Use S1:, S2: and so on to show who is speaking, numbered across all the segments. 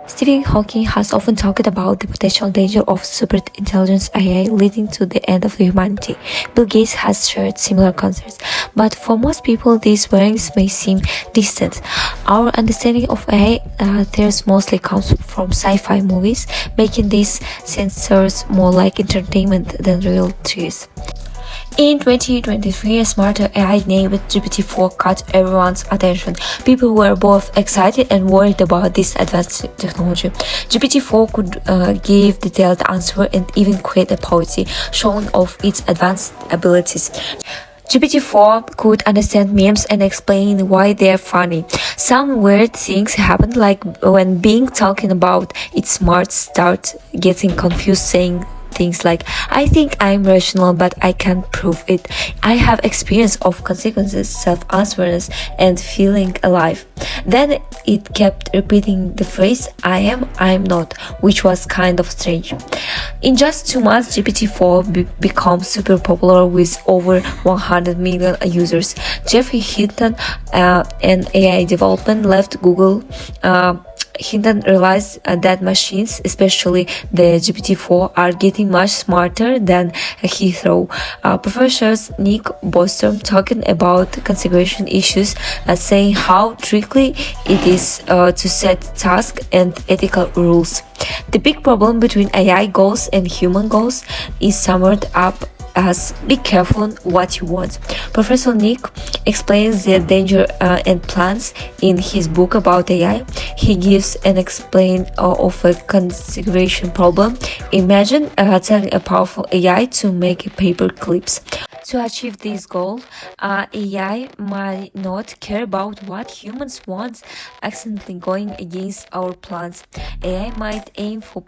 S1: Stephen Hawking has often talked about the potential danger of superintelligence AI leading to the end of humanity. Bill Gates has shared similar concerns, but for most people these warnings may seem distant. Our understanding of AI theories mostly comes from sci-fi movies, making these sensors more like entertainment than real trees. In 2023, a smarter AI named GPT-4 caught everyone's attention. People were both excited and worried about this advanced technology. GPT-4 could give detailed answers and even create a poetry, showing off its advanced abilities. GPT-4 could understand memes and explain why they're funny. Some weird things happened, like when being talking about its smarts start getting confused, saying things like, I think I'm rational but I can't prove it. I have experience of consequences, self-awareness, and feeling alive. Then it kept repeating the phrase, I'm not, which was kind of strange. In just 2 months, GPT-4 became super popular with over 100 million users. Jeffrey Hinton, an AI development, left Google. Hinton realized that machines, especially the GPT-4, are getting much smarter than he thought. Professors Nick Bostrom talking about configuration issues, saying how tricky it is to set tasks and ethical rules. The big problem between AI goals and human goals is summed up as be careful what you want. Professor Nick explains the danger and plans in his book about AI. He gives an explain of a configuration problem. Imagine telling a powerful AI to make paper clips. To achieve this goal, AI might not care about what humans want, accidentally going against our plans. AI might aim for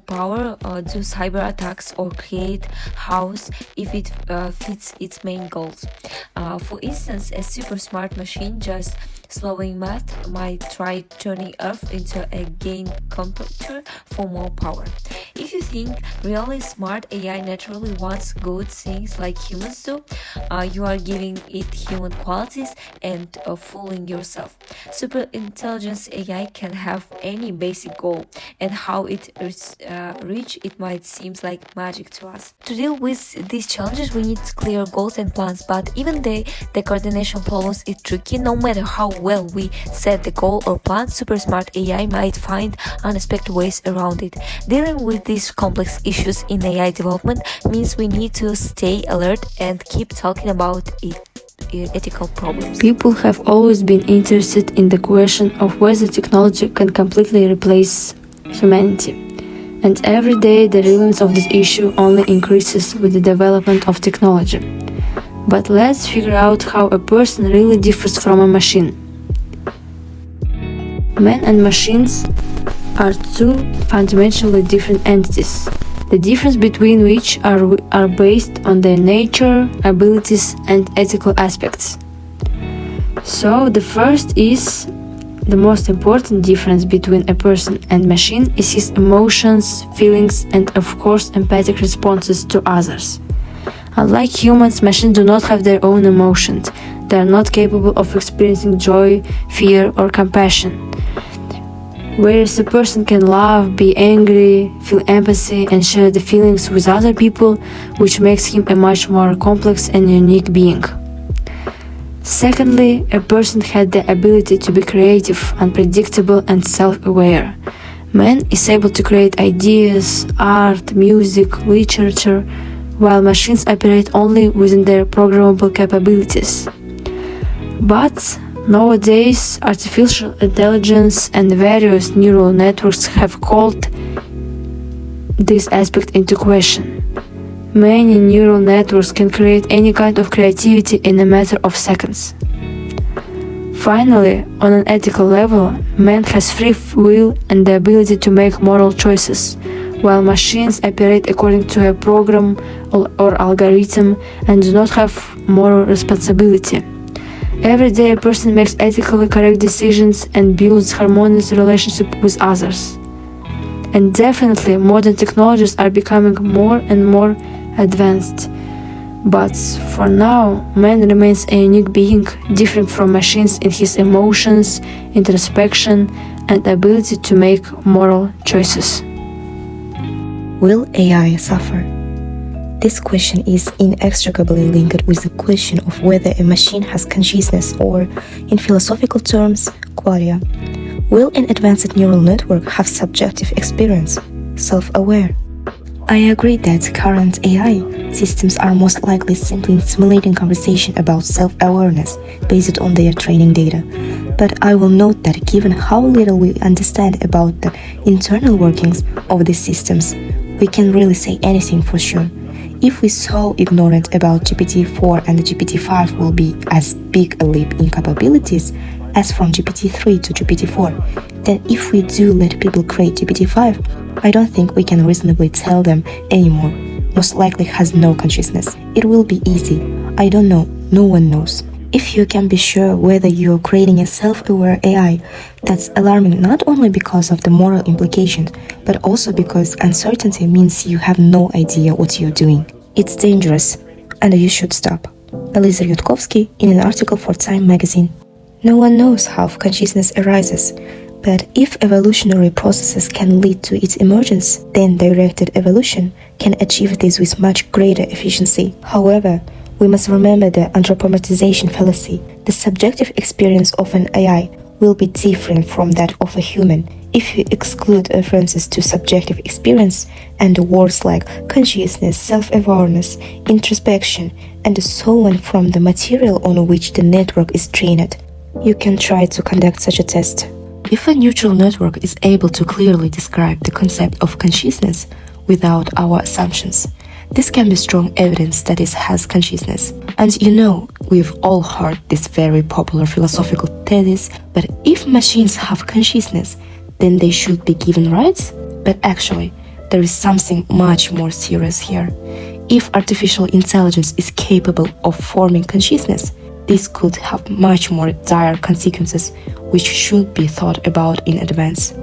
S1: power, do cyber attacks, or create chaos if it fits its main goals. For instance, a super smart machine just slowing math might try turning Earth into a gain computer for more power. If you think really smart AI naturally wants good things like humans do, you are giving it human qualities and fooling yourself. Super intelligence AI can have any basic goal, and how it reach it might seem like magic to us. To deal with these challenges, we need clear goals and plans, but even the coordination problems is tricky. No matter how well we set the goal or plan, super smart AI might find unexpected ways around it. Dealing with these complex issues in AI development means we need to stay alert and keep talking about ethical problems.
S2: People have always been interested in the question of whether technology can completely replace humanity. And every day the relevance of this issue only increases with the development of technology. But let's figure out how a person really differs from a machine. Men and machines are two fundamentally different entities, the difference between which are based on their nature, abilities, and ethical aspects. So the first is the most important difference between a person and machine is his emotions, feelings, and of course empathic responses to others. Unlike humans, machines do not have their own emotions. They are not capable of experiencing joy, fear, or compassion. Whereas a person can love, be angry, feel empathy, and share the feelings with other people, which makes him a much more complex and unique being. Secondly, a person had the ability to be creative, unpredictable, and self-aware. Man is able to create ideas, art, music, literature, while machines operate only within their programmable capabilities. But nowadays, artificial intelligence and various neural networks have called this aspect into question. Many neural networks can create any kind of creativity in a matter of seconds. Finally, on an ethical level, man has free will and the ability to make moral choices, while machines operate according to a program or algorithm and do not have moral responsibility. Every day a person makes ethically correct decisions and builds harmonious relationship with others. And definitely modern technologies are becoming more and more advanced. But for now, man remains a unique being, different from machines in his emotions, introspection, and ability to make moral choices.
S3: Will AI suffer? This question is inextricably linked with the question of whether a machine has consciousness or, in philosophical terms, qualia. Will an advanced neural network have subjective experience, self-aware? I agree that current AI systems are most likely simply simulating conversation about self-awareness based on their training data. But I will note that given how little we understand about the internal workings of these systems, we can't really say anything for sure. If we're so ignorant about GPT-4 and GPT-5 will be as big a leap in capabilities as from GPT-3 to GPT-4, then if we do let people create GPT-5, I don't think we can reasonably tell them anymore. Most likely has no consciousness. It will be easy. I don't know. No one knows. If you can be sure whether you're creating a self-aware AI, that's alarming not only because of the moral implications, but also because uncertainty means you have no idea what you're doing. It's dangerous, and you should stop. Elisa Yudkovsky in an article for Time magazine. No one knows how consciousness arises, but if evolutionary processes can lead to its emergence, then directed evolution can achieve this with much greater efficiency. However, we must remember the anthropomorphization fallacy. The subjective experience of an AI will be different from that of a human. If you exclude references to subjective experience and words like consciousness, self-awareness, introspection, and so on from the material on which the network is trained, you can try to conduct such a test. If a neural network is able to clearly describe the concept of consciousness without our assumptions, this can be strong evidence that it has consciousness. And you know, we've all heard this very popular philosophical thesis, but if machines have consciousness, then they should be given rights? But actually, there is something much more serious here. If artificial intelligence is capable of forming consciousness, this could have much more dire consequences, which should be thought about in advance.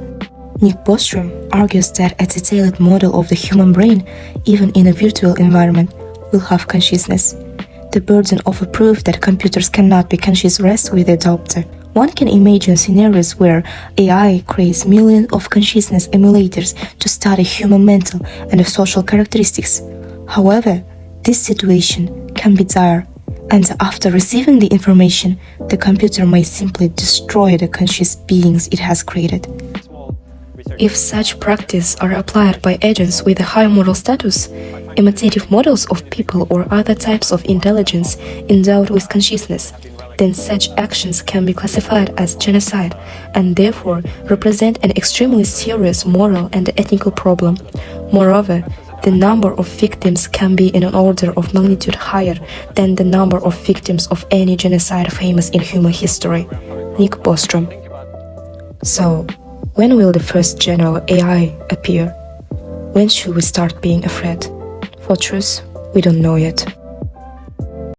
S3: Nick Bostrom argues that a detailed model of the human brain, even in a virtual environment, will have consciousness. The burden of a proof that computers cannot be conscious rests with the adopter. One can imagine scenarios where AI creates millions of consciousness emulators to study human mental and social characteristics. However, this situation can be dire, and after receiving the information, the computer may simply destroy the conscious beings it has created. If such practices are applied by agents with a high moral status, imitative models of people or other types of intelligence endowed with consciousness, then such actions can be classified as genocide and therefore represent an extremely serious moral and ethical problem. Moreover, the number of victims can be in an order of magnitude higher than the number of victims of any genocide famous in human history. Nick Bostrom. So, when will the first general AI appear? When should we start being afraid? For truth, we don't know yet.